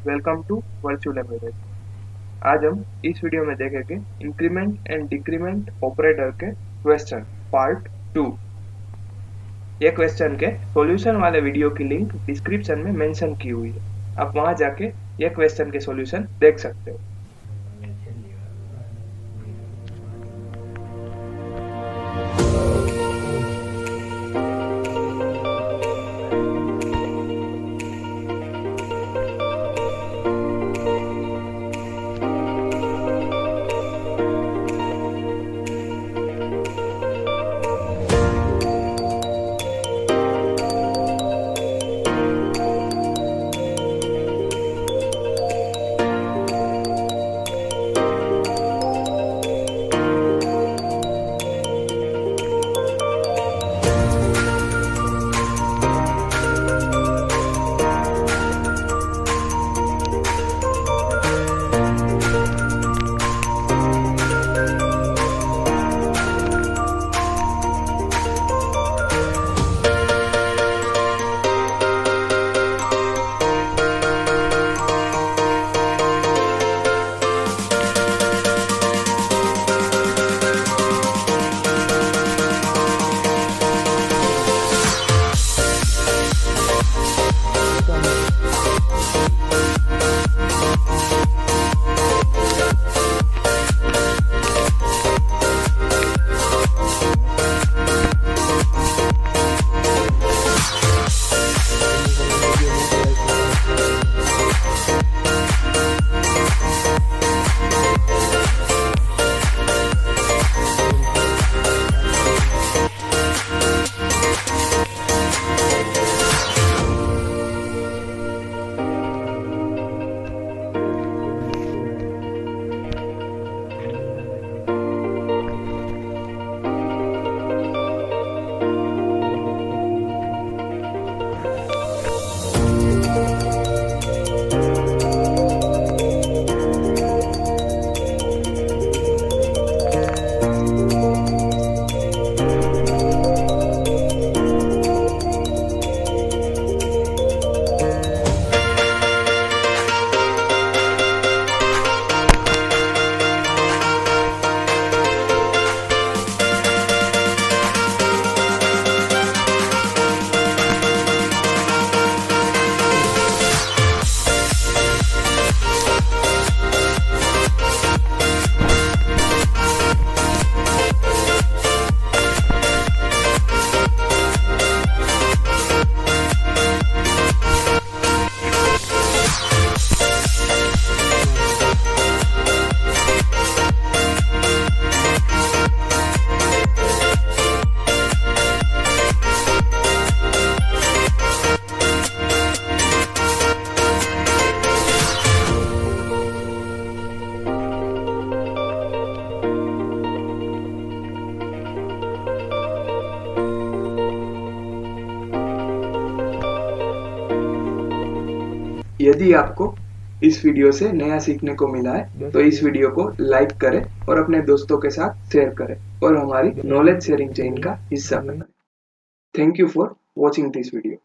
Welcome to virtual एमबेडेड। आज हम इस वीडियो में देखेंगे इंक्रीमेंट एंड डिक्रीमेंट ऑपरेटर के क्वेश्चन पार्ट 2। ये क्वेश्चन के सॉल्यूशन वाले वीडियो की लिंक डिस्क्रिप्शन में मेंशन की हुई है। आप वहां जाके ये क्वेश्चन के सॉल्यूशन देख सकते हो। यदि आपको इस वीडियो से नया सीखने को मिला है तो इस वीडियो को लाइक करें और अपने दोस्तों के साथ शेयर करें और हमारी नॉलेज शेयरिंग चेन का हिस्सा बनें। Thank you for watching this video.